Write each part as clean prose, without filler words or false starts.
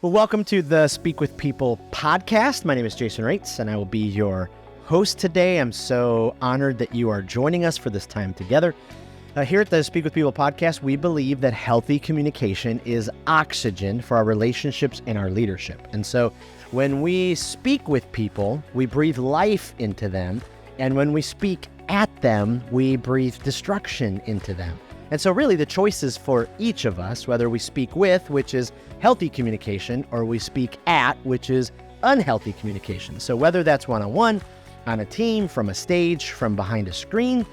Well, welcome to the Speak with People podcast. My name is Jason Yost, and I will be your host today. I'm so honored that you are joining us for this time together. Here at the Speak with People podcast, we believe that healthy communication is oxygen for our relationships and our leadership. And so when we speak with people, we breathe life into them. And when we speak at them, we breathe destruction into them. And so really the choice is for each of us, whether we speak with, which is healthy communication, or we speak at, which is unhealthy communication. So whether that's one-on-one, on a team, from a stage, from behind a screen,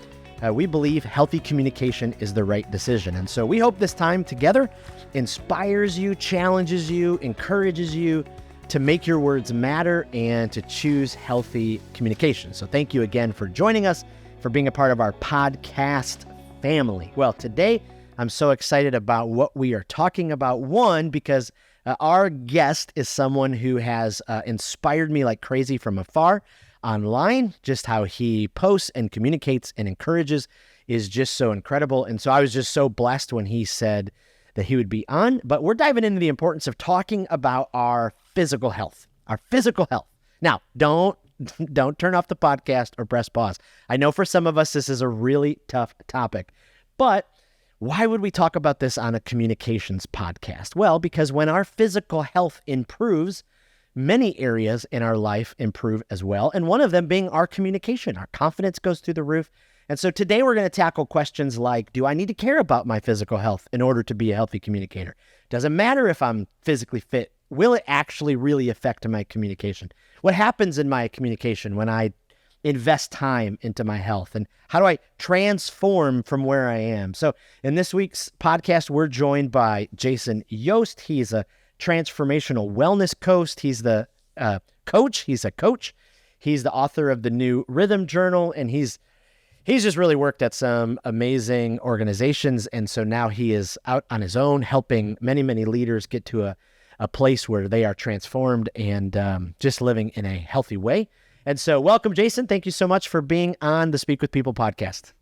we believe healthy communication is the right decision. And so we hope this time together inspires you, challenges you, encourages you to make your words matter and to choose healthy communication. So thank you again for joining us, for being a part of our podcast family. Well, today I'm so excited about what we are talking about. One, because our guest is someone who has inspired me like crazy from afar online. Just how he posts and communicates and encourages is just so incredible. And so I was just so blessed when he said that he would be on. But we're diving into the importance of talking about our physical health, Now, don't turn off the podcast or press pause. I know for some of us, this is a really tough topic, but why would we talk about this on a communications podcast? Well, because when our physical health improves, many areas in our life improve as well. And one of them being our communication. Our confidence goes through the roof. And so today we're going to tackle questions like, do I need to care about my physical health in order to be a healthy communicator? Doesn't matter if I'm physically fit. Will it actually really affect my communication? What happens in my communication when I invest time into my health? And how do I transform from where I am? So in this week's podcast, we're joined by Jason Yost. He's a transformational wellness coach. He's the coach. He's a coach. He's the author of the new Rhythm Journal, and he's just really worked at some amazing organizations. And so now he is out on his own, helping many, many leaders get to a place where they are transformed and just living in a healthy way. And so welcome, Jason. Thank you so much for being on the Speak with People podcast.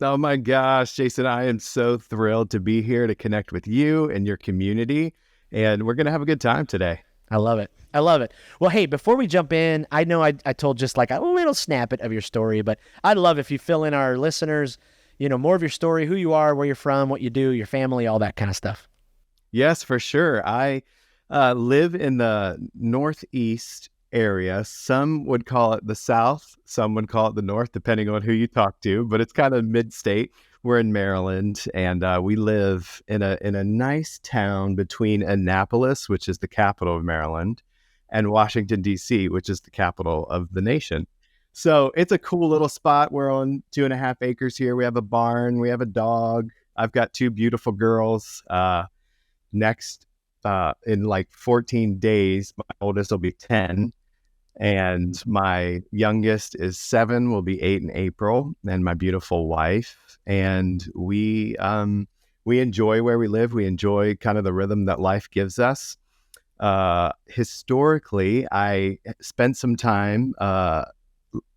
Oh my gosh, Jason, I am so thrilled to be here to connect with you and your community. And we're going to have a good time today. I love it. Well, hey, before we jump in, I know I told just like a little snippet of your story, but I'd love if you fill in our listeners, more of your story, who you are, where you're from, what you do, your family, all that kind of stuff. Yes, for sure. I live in the Northeast area. Some would call it the South. Some would call it the North, depending on who you talk to, but it's kind of mid-state. We're in Maryland, and we live in a nice town between Annapolis, which is the capital of Maryland, and Washington, D.C., which is the capital of the nation. So it's a cool little spot. We're on 2.5 acres here. We have a barn. We have a dog. I've got 2 beautiful girls. Next, in like 14 days, my oldest will be 10. And my youngest is 7, will be 8 in April, and my beautiful wife. And we enjoy where we live. We enjoy kind of the rhythm that life gives us. Historically, I spent some time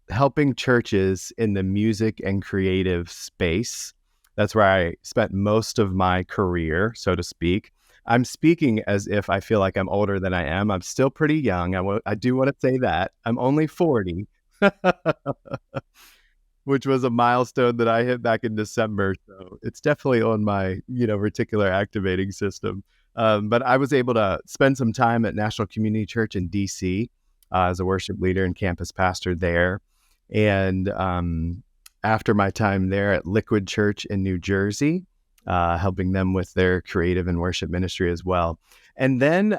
helping churches in the music and creative space. That's where I spent most of my career, so to speak. I'm speaking as if I feel like I'm older than I am. I'm still pretty young. I do want to say that. I'm only 40, which was a milestone that I hit back in December. So it's definitely on my, reticular activating system. But I was able to spend some time at National Community Church in DC as a worship leader and campus pastor there. And after my time there at Liquid Church in New Jersey, helping them with their creative and worship ministry as well. And then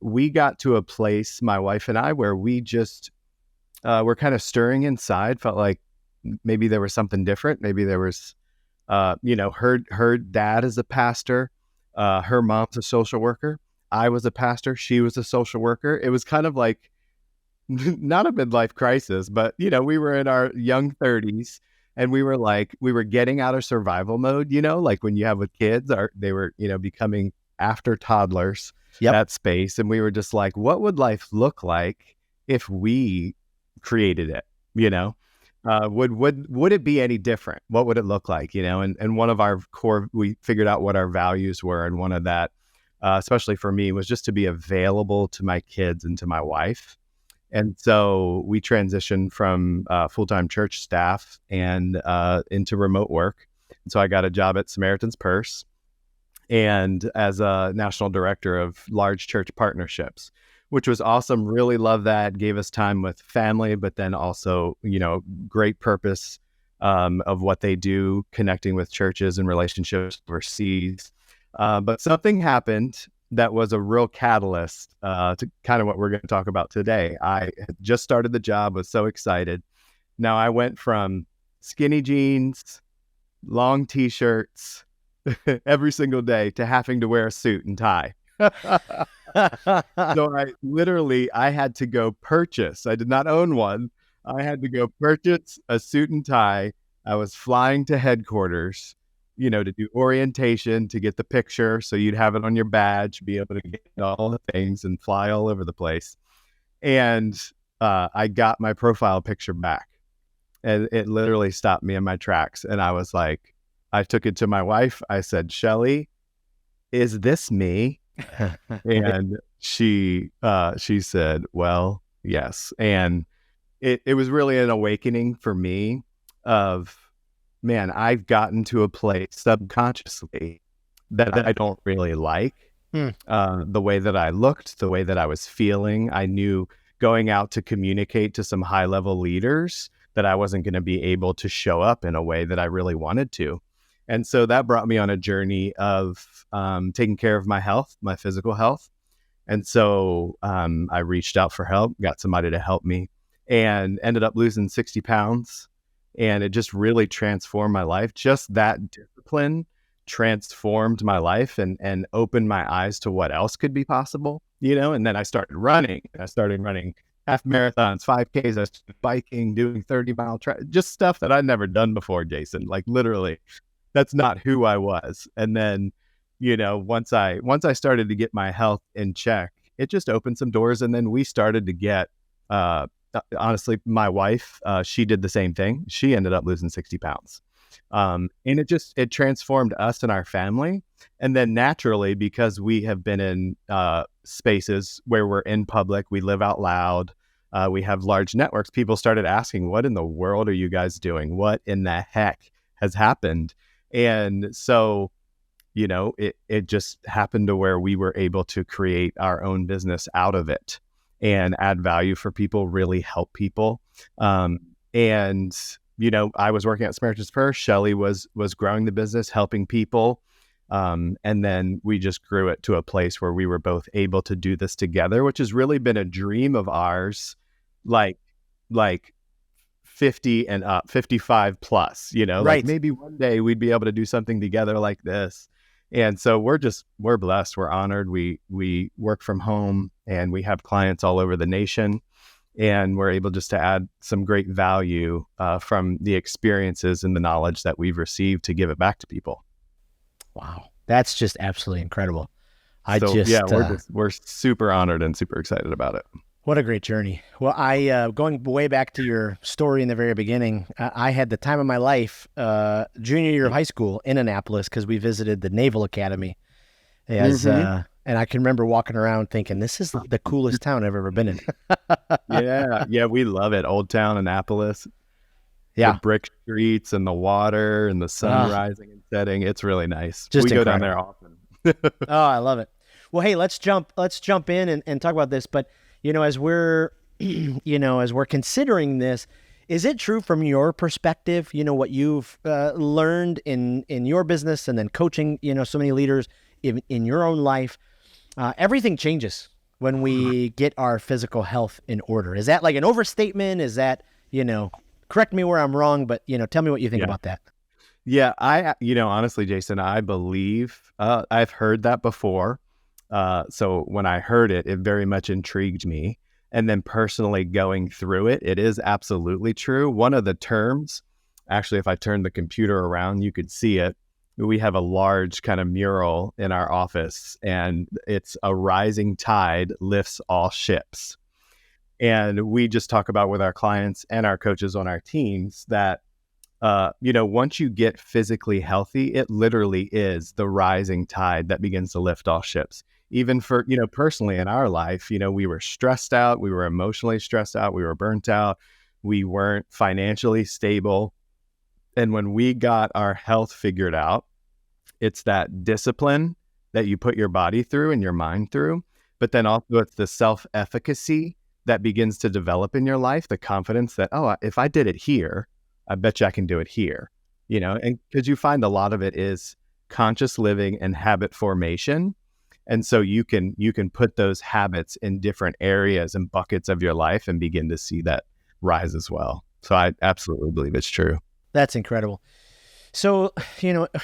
we got to a place, my wife and I, where we just were kind of stirring inside, felt like maybe there was something different. Maybe there was, her dad is a pastor. Her mom's a social worker. I was a pastor. She was a social worker. It was kind of like not a midlife crisis, but, we were in our young 30s. And we were getting out of survival mode, like when you have with kids, they were, becoming after toddlers, that space. And we were just like, what would life look like if we created it? Would it be any different? What would it look like? And one of our core, we figured out what our values were. And one of that especially for me, was just to be available to my kids and to my wife. And so we transitioned from full-time church staff and into remote work. And so I got a job at Samaritan's Purse and as a national director of large church partnerships, which was awesome. Really love that. Gave us time with family, but then also, great purpose of what they do, connecting with churches and relationships overseas. But something happened that was a real catalyst to kind of what we're going to talk about today. I had just started the job, was so excited. Now I went from skinny jeans, long t-shirts every single day to having to wear a suit and tie. So I had to go purchase. I did not own one. I had to go purchase a suit and tie. I was flying to headquarters, to do orientation, to get the picture so you'd have it on your badge, be able to get all the things and fly all over the place. And I got my profile picture back, and it literally stopped me in my tracks. And I was like, I took it to my wife. I said, Shelly, is this me? And she said, well, yes. And it was really an awakening for me of, man, I've gotten to a place subconsciously that I don't really like. The way that I looked, the way that I was feeling. I knew going out to communicate to some high level leaders that I wasn't going to be able to show up in a way that I really wanted to. And so that brought me on a journey of taking care of my health, my physical health. And so I reached out for help, got somebody to help me, and ended up losing 60 pounds. And it just really transformed my life. Just that discipline transformed my life and opened my eyes to what else could be possible, and then I started running. I started running half marathons, 5Ks, I started biking, doing 30-mile just stuff that I'd never done before, Jason. Like literally, that's not who I was. And then, once I started to get my health in check, it just opened some doors. And then we started to get, honestly, my wife, she did the same thing. She ended up losing 60 pounds. And it transformed us and our family. And then naturally, because we have been in spaces where we're in public, we live out loud, we have large networks, people started asking, what in the world are you guys doing? What in the heck has happened? And so, it just happened to where we were able to create our own business out of it and add value for people, really help people. And I was working at Samaritan's Purse. Shelly was growing the business, helping people. And then we just grew it to a place where we were both able to do this together, which has really been a dream of ours, like 50 and up, 55 plus, Right. like maybe one day we'd be able to do something together like this. And so we're blessed. We're honored. We work from home and we have clients all over the nation. And we're able just to add some great value from the experiences and the knowledge that we've received to give it back to people. Wow. That's just absolutely incredible. We're super honored and super excited about it. What a great journey. Well, going way back to your story in the very beginning, I had the time of my life, junior year of high school in Annapolis, because we visited the Naval Academy and I can remember walking around thinking, this is the coolest town I've ever been in. Yeah, we love it. Old Town Annapolis. Yeah. The brick streets and the water and the sun rising and setting. It's really nice. Just we go down there often. Oh, I love it. Well, hey, let's jump in and talk about this. But, as we're considering this, is it true from your perspective, what you've learned in your business and then coaching, so many leaders in your own life, everything changes when we get our physical health in order? Is that like an overstatement? Is that, correct me where I'm wrong, but, tell me what you think about that. Yeah, honestly, Jason, I believe I've heard that before. So when I heard it, it very much intrigued me. And then personally going through it, it is absolutely true. One of the terms, actually, if I turn the computer around, you could see it. We have a large kind of mural in our office, and it's a rising tide lifts all ships. And we just talk about with our clients and our coaches on our teams that, once you get physically healthy, it literally is the rising tide that begins to lift all ships. even for, personally in our life, we were stressed out, we were emotionally stressed out, we were burnt out, we weren't financially stable. And when we got our health figured out, it's that discipline that you put your body through and your mind through, but then also it's the self-efficacy that begins to develop in your life, the confidence that, oh, if I did it here, I bet you I can do it here, and because you find a lot of it is conscious living and habit formation. And so you can put those habits in different areas and buckets of your life and begin to see that rise as well. So I absolutely believe it's true. That's incredible. So,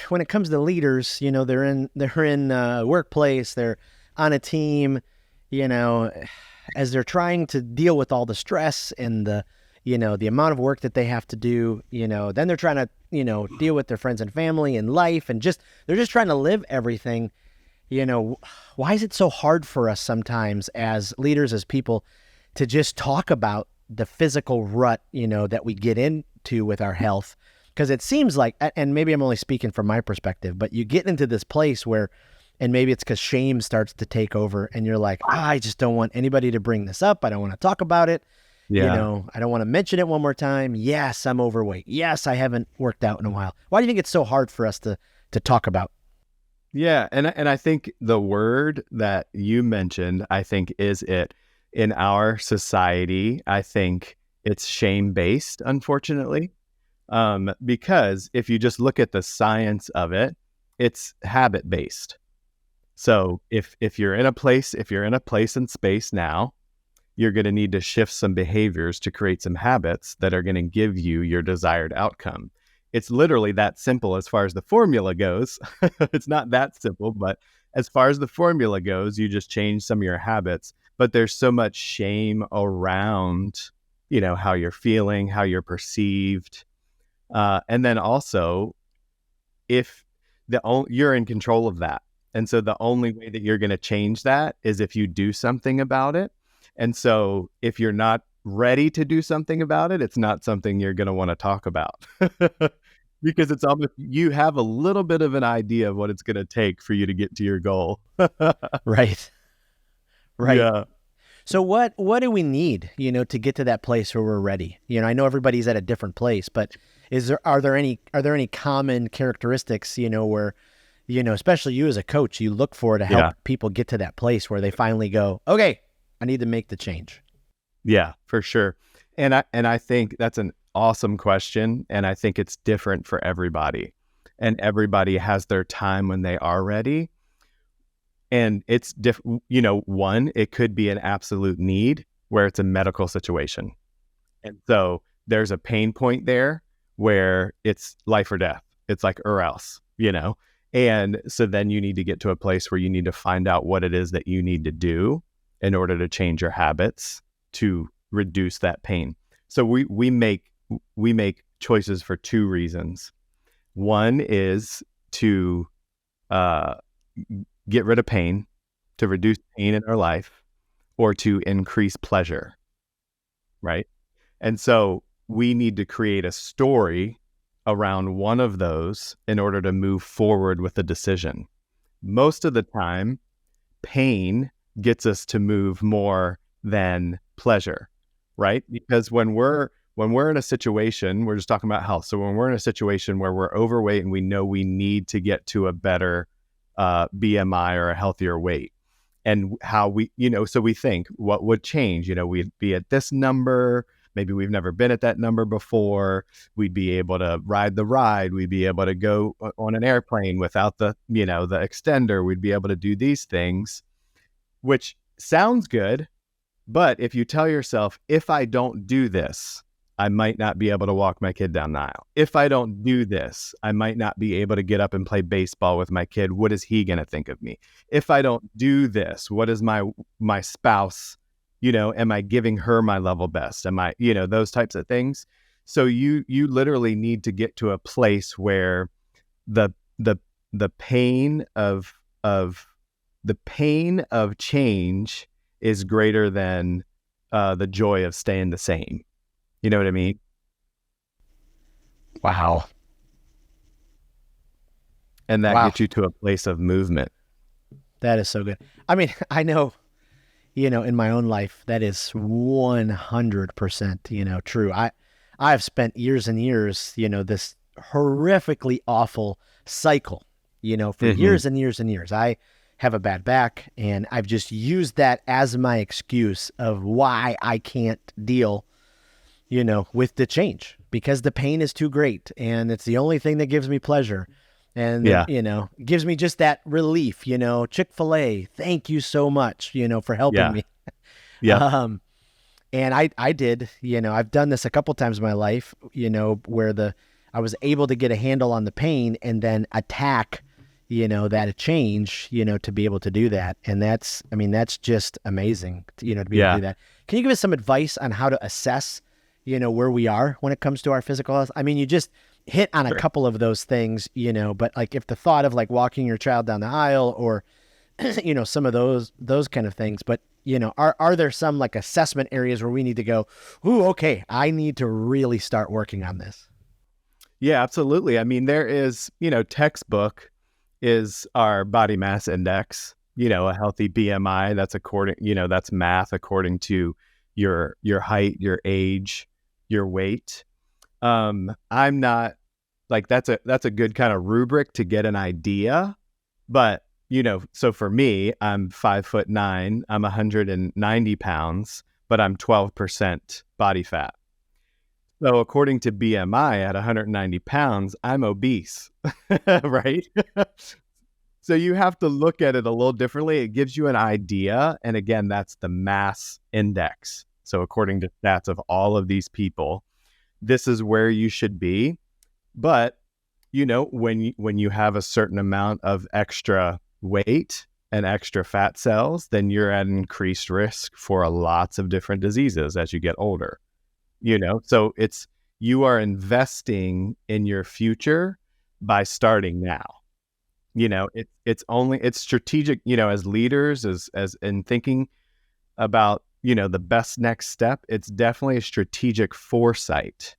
when it comes to leaders, they're in a workplace, they're on a team, as they're trying to deal with all the stress and the amount of work that they have to do, then they're trying to, deal with their friends and family and life, and they're just trying to live everything. Why is it so hard for us sometimes as leaders, as people, to just talk about the physical rut, that we get into with our health? Because it seems like, and maybe I'm only speaking from my perspective, but you get into this place where, and maybe it's because shame starts to take over and you're like, I just don't want anybody to bring this up. I don't want to talk about it. Yeah. I don't want to mention it one more time. Yes, I'm overweight. Yes, I haven't worked out in a while. Why do you think it's so hard for us to talk about? Yeah. And I think the word that you mentioned, I think is it in our society. I think it's shame-based, unfortunately. Because if you just look at the science of it, it's habit-based. So if you're in a place and space now, you're going to need to shift some behaviors to create some habits that are going to give you your desired outcome. It's literally that simple as far as the formula goes. It's not that simple, but as far as the formula goes, you just change some of your habits. But there's so much shame around, how you're feeling, how you're perceived. And then also, if you're in control of that. And so the only way that you're going to change that is if you do something about it. And so if you're not ready to do something about it, it's not something you're going to want to talk about because it's almost, you have a little bit of an idea of what it's going to take for you to get to your goal. Right. Right. Yeah. So what do we need, to get to that place where we're ready? I know everybody's at a different place, but are there any common characteristics, where, especially you as a coach, you look for to help people get to that place where they finally go, okay, I need to make the change? Yeah, for sure. And I think that's an awesome question. And I think it's different for everybody. And everybody has their time when they are ready. And it's one, it could be an absolute need where it's a medical situation. And so there's a pain point there where it's life or death. It's like, or else, And so then you need to get to a place where you need to find out what it is that you need to do in order to change your habits to reduce that pain. So we make choices for two reasons. One is to get rid of pain, to reduce pain in our life, or to increase pleasure, right? And so we need to create a story around one of those in order to move forward with a decision. Most of the time, pain gets us to move more than pleasure, right? Because when we're in a situation, we're just talking about health. So when we're in a situation where we're overweight and we know we need to get to a better BMI or a healthier weight, and how we, so we think what would change, we'd be at this number. Maybe we've never been at that number before. We'd be able to ride the ride. We'd be able to go on an airplane without the extender. We'd be able to do these things, which sounds good. But if you tell yourself, if I don't do this, I might not be able to walk my kid down the aisle. If I don't do this, I might not be able to get up and play baseball with my kid. What is he going to think of me? If I don't do this, what is my spouse, am I giving her my level best? Am I, those types of things. So you literally need to get to a place where the pain of change is greater than the joy of staying the same. You know what I mean? Wow. And that gets you to a place of movement. That is so good. I mean, I know, in my own life, that is 100%, true. I have spent years and years, this horrifically awful cycle, for Hmm. years and years and years. I have a bad back, and I've just used that as my excuse of why I can't deal, with the change, because the pain is too great and it's the only thing that gives me pleasure. And, Yeah. gives me just that relief, Chick-fil-A, thank you so much, for helping Yeah. me. Yep. Um, and I did, I've done this a couple times in my life, where I was able to get a handle on the pain and then attack, that change, to be able to do that. And that's just amazing, to be able to Yeah. do that. Can you give us some advice on how to assess, where we are when it comes to our physical health? I mean, you just hit on a Sure. couple of those things, but like if the thought of like walking your child down the aisle or, some of those kind of things, but are there some like assessment areas where we need to go, ooh, okay, I need to really start working on this? Yeah, absolutely. I mean, there is, textbook is our body mass index, a healthy BMI. That's according, that's math according to your height, your age, your weight. I'm not like that's a good kind of rubric to get an idea. But, so for me, I'm 5'9", I'm 190 pounds, but I'm 12% body fat. So according to BMI at 190 pounds, I'm obese, right? So you have to look at it a little differently. It gives you an idea. And again, that's the mass index. So according to stats of all of these people, this is where you should be. But, when you have a certain amount of extra weight and extra fat cells, then you're at an increased risk for lots of different diseases as you get older. So you are investing in your future by starting now. It's strategic, as leaders, as in thinking about, the best next step. It's definitely a strategic foresight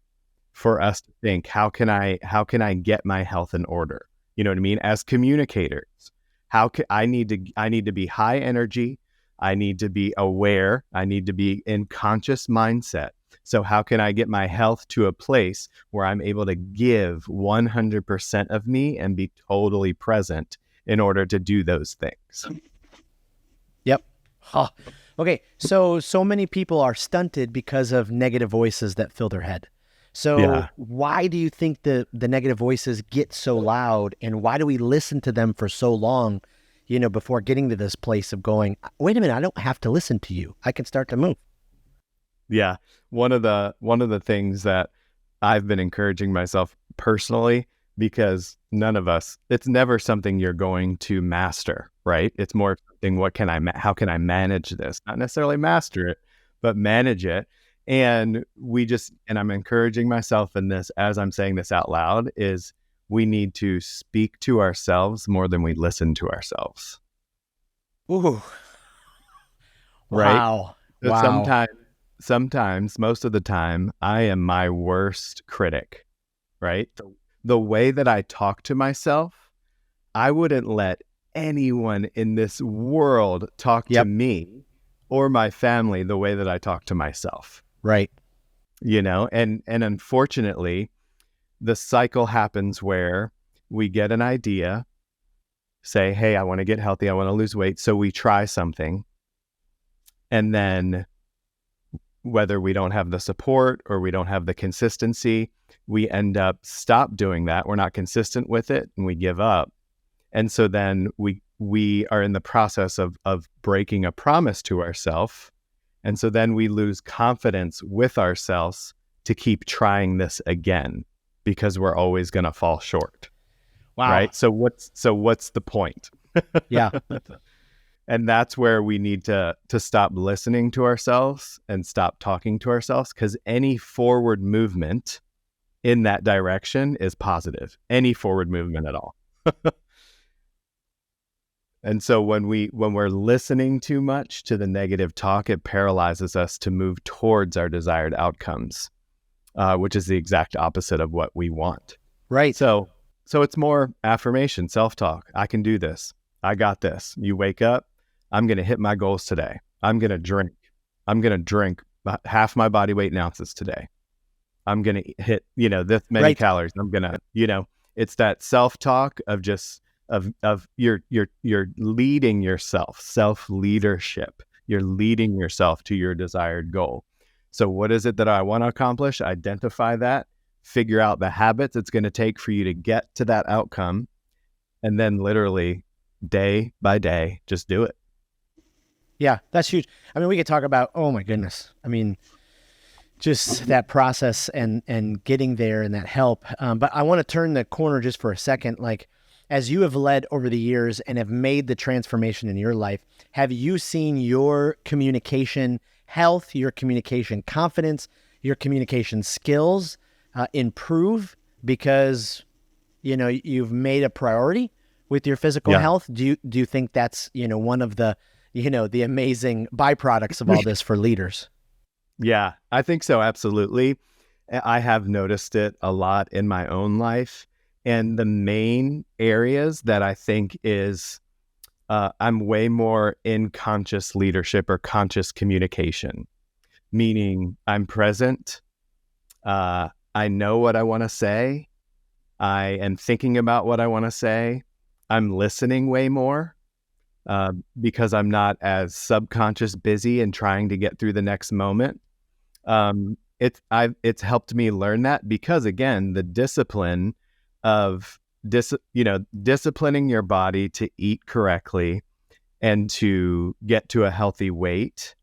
for us to think, how can I get my health in order? You know what I mean? As communicators, how can I need to be high energy. I need to be aware. I need to be in conscious mindset. So how can I get my health to a place where I'm able to give 100% of me and be totally present in order to do those things? Yep. Huh. Okay. So many people are stunted because of negative voices that fill their head. So Yeah. why do you think the negative voices get so loud, and why do we listen to them for so long, before getting to this place of going, wait a minute, I don't have to listen to you. I can start to move. Yeah. One of the things that I've been encouraging myself personally, because it's never something you're going to master, right? It's more something, how can I manage this? Not necessarily master it, but manage it. And I'm encouraging myself in this as I'm saying this out loud, is we need to speak to ourselves more than we listen to ourselves. Ooh. Right? Wow. So Wow. sometimes, most of the time, I am my worst critic, right? The way that I talk to myself, I wouldn't let anyone in this world talk to Yep. me or my family the way that I talk to myself, Right. and unfortunately, the cycle happens where we get an idea, say, hey, I want to get healthy, I want to lose weight. So we try something, and then whether we don't have the support or we don't have the consistency, we end up stop doing that. We're not consistent with it and we give up. And so then we are in the process of breaking a promise to ourselves. And so then we lose confidence with ourselves to keep trying this again, because we're always going to fall short. Wow. Right? So what's the point? Yeah. And that's where we need to stop listening to ourselves and stop talking to ourselves, because any forward movement in that direction is positive. Any forward movement at all. And so when we're listening too much to the negative talk, it paralyzes us to move towards our desired outcomes, which is the exact opposite of what we want. Right. So it's more affirmation, self-talk. I can do this. I got this. You wake up, I'm going to hit my goals today. I'm going to drink. I'm going to drink half my body weight in ounces today. I'm going to hit, this many calories. I'm going to, it's that self-talk of just, of you're leading yourself, self-leadership. You're leading yourself to your desired goal. So what is it that I want to accomplish? Identify that, figure out the habits it's going to take for you to get to that outcome. And then literally day by day, just do it. Yeah, that's huge. I mean, we could talk about, oh my goodness. I mean, just that process and getting there and that help. But I want to turn the corner just for a second. Like, as you have led over the years and have made the transformation in your life, have you seen your communication health, your communication confidence, your communication skills improve because, you've made a priority with your physical health? Do you think that's, one of the, the amazing byproducts of all this for leaders? Yeah, I think so. Absolutely. I have noticed it a lot in my own life. And the main areas that I think is I'm way more in conscious leadership or conscious communication, meaning I'm present. I know what I want to say. I am thinking about what I want to say. I'm listening way more because I'm not as subconscious busy and trying to get through the next moment. It's helped me learn that because, again, the discipline of disciplining your body to eat correctly and to get to a healthy weight,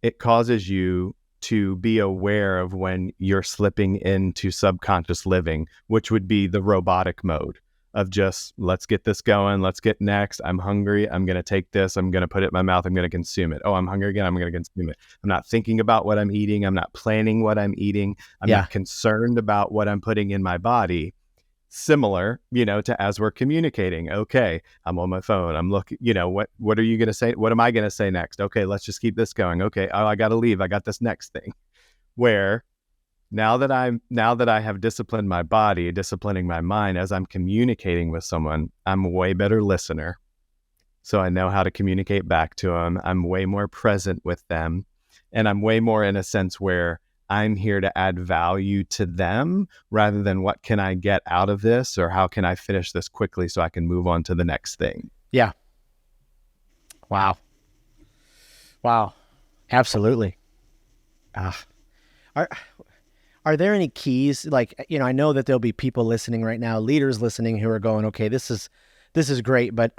it causes you to be aware of when you're slipping into subconscious living, which would be the robotic mode of just, let's get this going. Let's get next. I'm hungry. I'm going to take this. I'm going to put it in my mouth. I'm going to consume it. Oh, I'm hungry again. I'm going to consume it. I'm not thinking about what I'm eating. I'm not planning what I'm eating. I'm not concerned about what I'm putting in my body. Similar, to as we're communicating. Okay, I'm on my phone. I'm looking, what are you going to say? What am I going to say next? Okay, let's just keep this going. Okay, oh, I got to leave. I got this next thing. Where now that I have disciplined my body, disciplining my mind as I'm communicating with someone, I'm a way better listener. So I know how to communicate back to them. I'm way more present with them. And I'm way more in a sense where I'm here to add value to them rather than what can I get out of this or how can I finish this quickly so I can move on to the next thing. Yeah. Wow. Absolutely. Are there any keys? Like, I know that there'll be people listening right now, leaders listening who are going, okay, this is great, but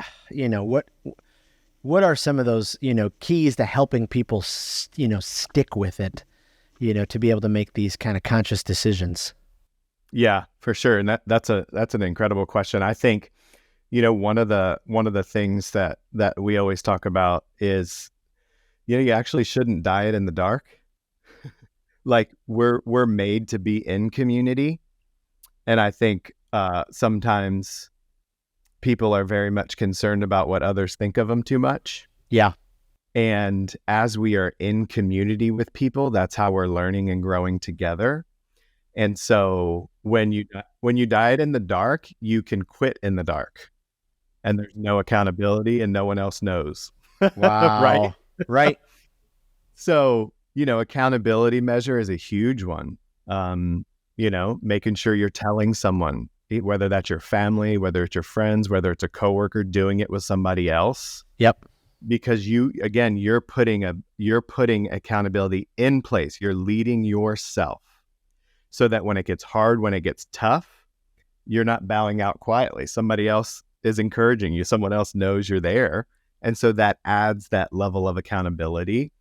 what are some of those, keys to helping people, stick with it? To be able to make these kind of conscious decisions? Yeah, for sure. And that's an incredible question. I think, one of the things that we always talk about is, you actually shouldn't diet in the dark. Like we're made to be in community. And I think sometimes people are very much concerned about what others think of them too much. Yeah. And as we are in community with people, that's how we're learning and growing together. And so when you diet in the dark, you can quit in the dark and there's no accountability and no one else knows. Wow. Right. So, accountability measure is a huge one. Making sure you're telling someone, whether that's your family, whether it's your friends, whether it's a coworker, doing it with somebody else. Yep. Because you're putting accountability in place. You're leading yourself so that when it gets hard, when it gets tough, you're not bowing out quietly. Somebody else is encouraging you. Someone else knows you're there. And so that adds that level of accountability.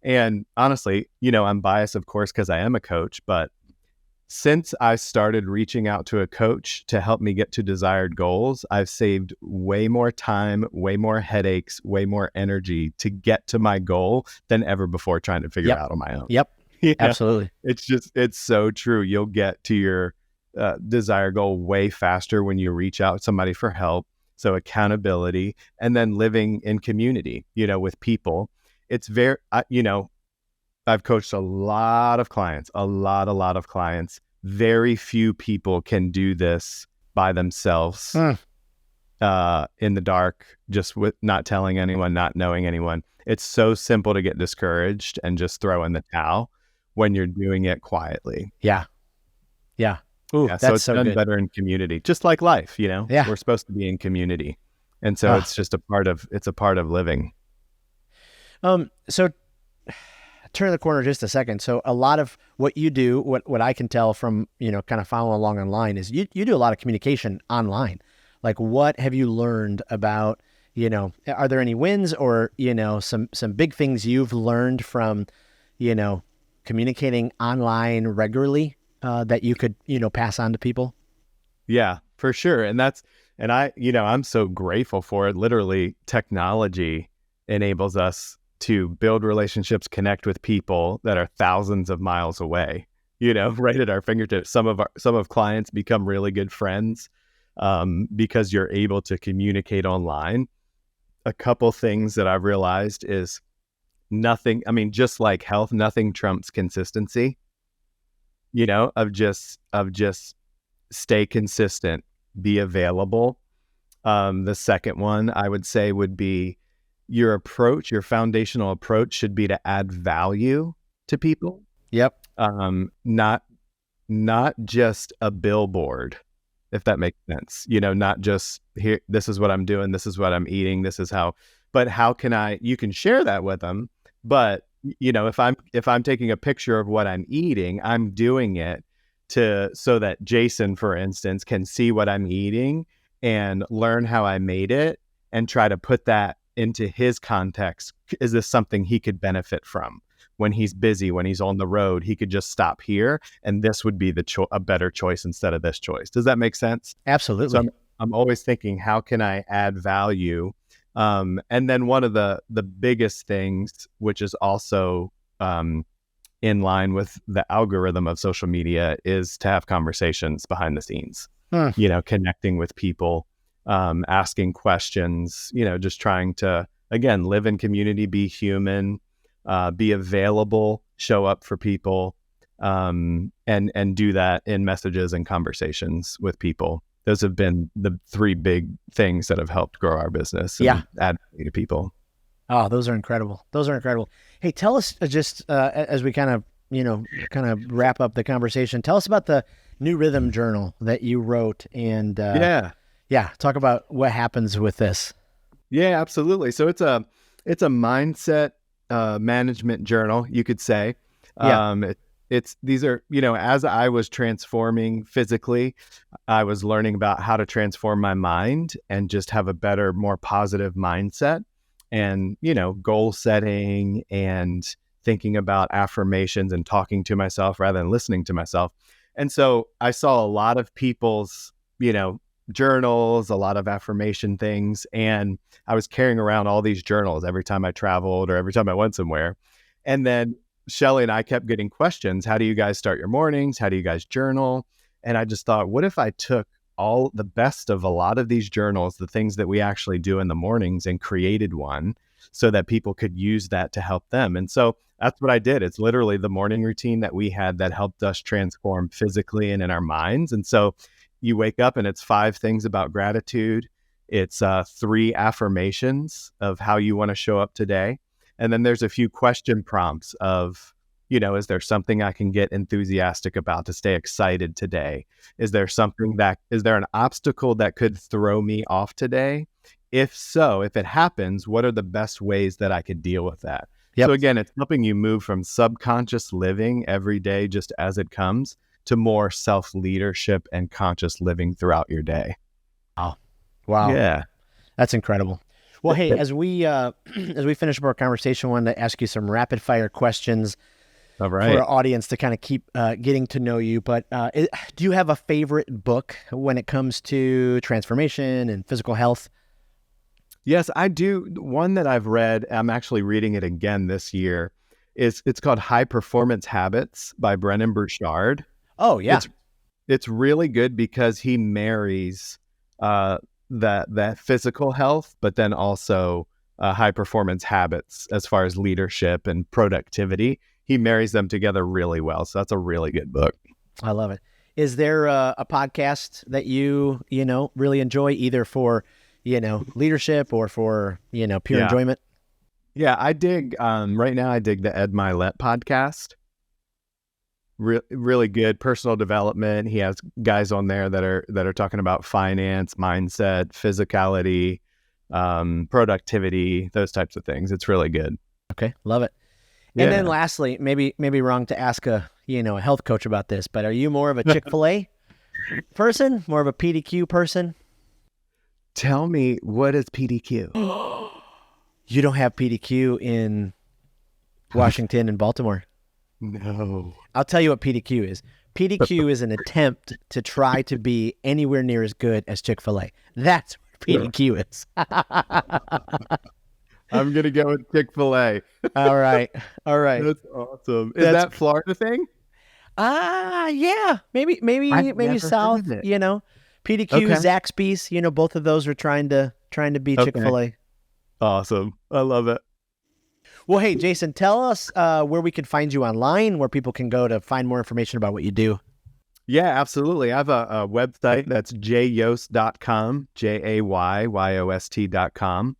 And honestly, I'm biased, of course, because I am a coach, but since I started reaching out to a coach to help me get to desired goals, I've saved way more time, way more headaches, way more energy to get to my goal than ever before trying to figure it out on my own. Yep. Absolutely. It's so true. You'll get to your desired goal way faster when you reach out to somebody for help. So accountability and then living in community, with people. It's very, I've coached a lot of clients, a lot of clients. Very few people can do this by themselves in the dark, just with not telling anyone, not knowing anyone. It's so simple to get discouraged and just throw in the towel when you're doing it quietly. Yeah. Ooh, Yeah, so that's it's so done good. better in community, just like life, Yeah. we're supposed to be in community. And so Ah. it's just a part of living. So turn the corner just a second. So a lot of what you do, what I can tell from, kind of following along online is you do a lot of communication online. Like, what have you learned about, are there any wins or, some big things you've learned from, communicating online regularly, that you could, pass on to people? Yeah, for sure. I'm so grateful for it. Literally, technology enables us to build relationships, connect with people that are thousands of miles away, right at our fingertips. Some of clients become really good friends because you're able to communicate online. A couple things that I've realized is just like health, nothing trumps consistency, of just stay consistent, be available. The second one I would say would be your foundational approach should be to add value to people. Yep. Not just a billboard, if that makes sense. Not just here, this is what I'm doing, this is what I'm eating, this is how, but how can you can share that with them. But, if I'm taking a picture of what I'm eating, I'm doing it so that Jason, for instance, can see what I'm eating and learn how I made it and try to put that into his context. Is this something he could benefit from when he's busy, when he's on the road? He could just stop here and this would be a better choice instead of this choice. Does that make sense? Absolutely. So I'm always thinking, how can I add value? And then one of the biggest things, which is also in line with the algorithm of social media, is to have conversations behind the scenes, connecting with people, asking questions, just trying to, again, live in community, be human, be available, show up for people, and do that in messages and conversations with people. Those have been the three big things that have helped grow our business and add value to people. Oh, those are incredible. Hey, tell us just as we kind of wrap up the conversation, tell us about the new rhythm journal that you wrote and talk about what happens with this. Yeah, absolutely. So it's a mindset management journal, you could say. These are, as I was transforming physically, I was learning about how to transform my mind and just have a better, more positive mindset. And, goal setting and thinking about affirmations and talking to myself rather than listening to myself. And so I saw a lot of people's, journals, a lot of affirmation things. And I was carrying around all these journals every time I traveled or every time I went somewhere. And then Shelly and I kept getting questions. How do you guys start your mornings? How do you guys journal? And I just thought, what if I took all the best of a lot of these journals, the things that we actually do in the mornings, and created one so that people could use that to help them. And so that's what I did. It's literally the morning routine that we had that helped us transform physically and in our minds. And so you wake up and it's 5 things about gratitude. It's 3 affirmations of how you want to show up today. And then there's a few question prompts of, is there something I can get enthusiastic about to stay excited today? Is there an obstacle that could throw me off today? If so, if it happens, what are the best ways that I could deal with that? Yep. So again, it's helping you move from subconscious living every day just as it comes to more self-leadership and conscious living throughout your day. Wow. Yeah. That's incredible. Well, hey, as we finish up our conversation, I wanted to ask you some rapid fire questions. All right. For our audience to kind of keep getting to know you. But do you have a favorite book when it comes to transformation and physical health? Yes, I do. One that I've read, I'm actually reading it again this year, it's called High Performance Habits by Brendon Burchard. Oh, yeah. It's really good because he marries that physical health, but then also high performance habits as far as leadership and productivity. He marries them together really well. So that's a really good book. I love it. Is there a podcast that you really enjoy, either for, leadership or for, pure Yeah. enjoyment? Yeah, I dig, right now I dig the Ed Milet podcast. Really good personal development. He has guys on there that are talking about finance, mindset, physicality, productivity, those types of things. It's really good. Okay. Love it. Yeah. And then lastly, maybe wrong to ask a health coach about this, but are you more of a Chick-fil-A person, more of a PDQ person? Tell me, what is PDQ? You don't have PDQ in Washington and Baltimore. No. I'll tell you what PDQ is. PDQ is an attempt to try to be anywhere near as good as Chick-fil-A. That's what PDQ is. I'm going to go with Chick-fil-A. All right. That's awesome. Is that Florida thing? Yeah. Maybe never South, heard of it. PDQ, Okay. Zaxby's, both of those are trying to be Chick-fil-A. Awesome. I love it. Well, hey, Jason, tell us where we can find you online, where people can go to find more information about what you do. Yeah, absolutely. I have a website that's jyost.com, JAYYOST.com.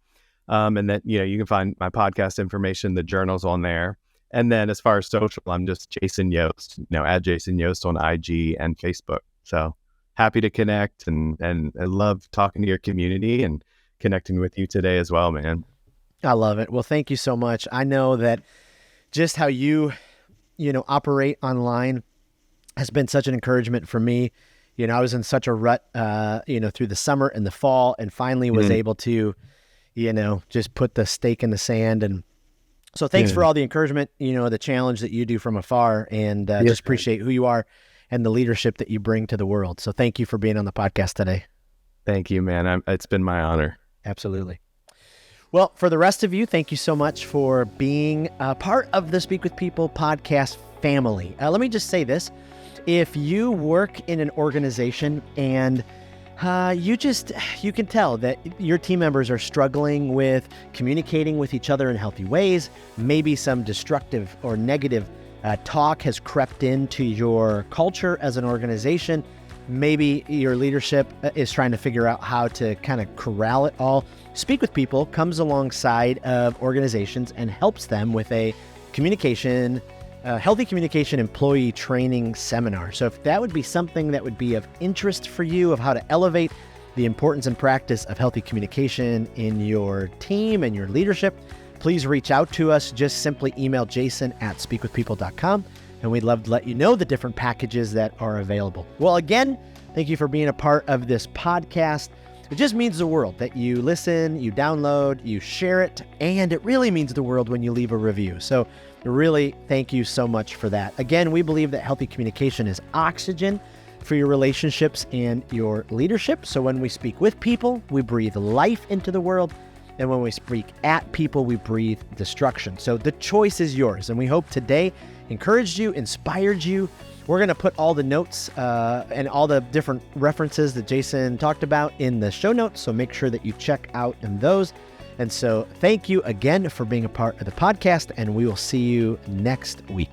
And then, you can find my podcast information, the journal's on there. And then as far as social, I'm just Jason Yost, at Jason Yost on IG and Facebook. So happy to connect and I love talking to your community and connecting with you today as well, man. I love it. Well, thank you so much. I know that just how you operate online has been such an encouragement for me. I was in such a rut, through the summer and the fall, and finally was able to, just put the stake in the sand. And so thanks for all the encouragement, the challenge that you do from afar, and just appreciate who you are and the leadership that you bring to the world. So thank you for being on the podcast today. Thank you, man. It's been my honor. Absolutely. Well, for the rest of you, thank you so much for being a part of the Speak with People podcast family. Let me just say this. If you work in an organization and you can tell that your team members are struggling with communicating with each other in healthy ways, maybe some destructive or negative talk has crept into your culture as an organization, maybe your leadership is trying to figure out how to kind of corral it all. Speak with People comes alongside of organizations and helps them with a healthy communication employee training seminar. So if that would be something that would be of interest for you, of how to elevate the importance and practice of healthy communication in your team and your leadership, please reach out to us. Just simply email jason@speakwithpeople.com. And we'd love to let you know the different packages that are available. Well, again, thank you for being a part of this podcast. It just means the world that you listen, you download, you share it, and it really means the world when you leave a review. So really, thank you so much for that. Again, we believe that healthy communication is oxygen for your relationships and your leadership. So when we speak with people, we breathe life into the world. And when we speak at people, we breathe destruction. So the choice is yours. And we hope today encouraged you, inspired you. We're going to put all the notes and all the different references that Jason talked about in the show notes. So make sure that you check out in those. And so thank you again for being a part of the podcast, and we will see you next week.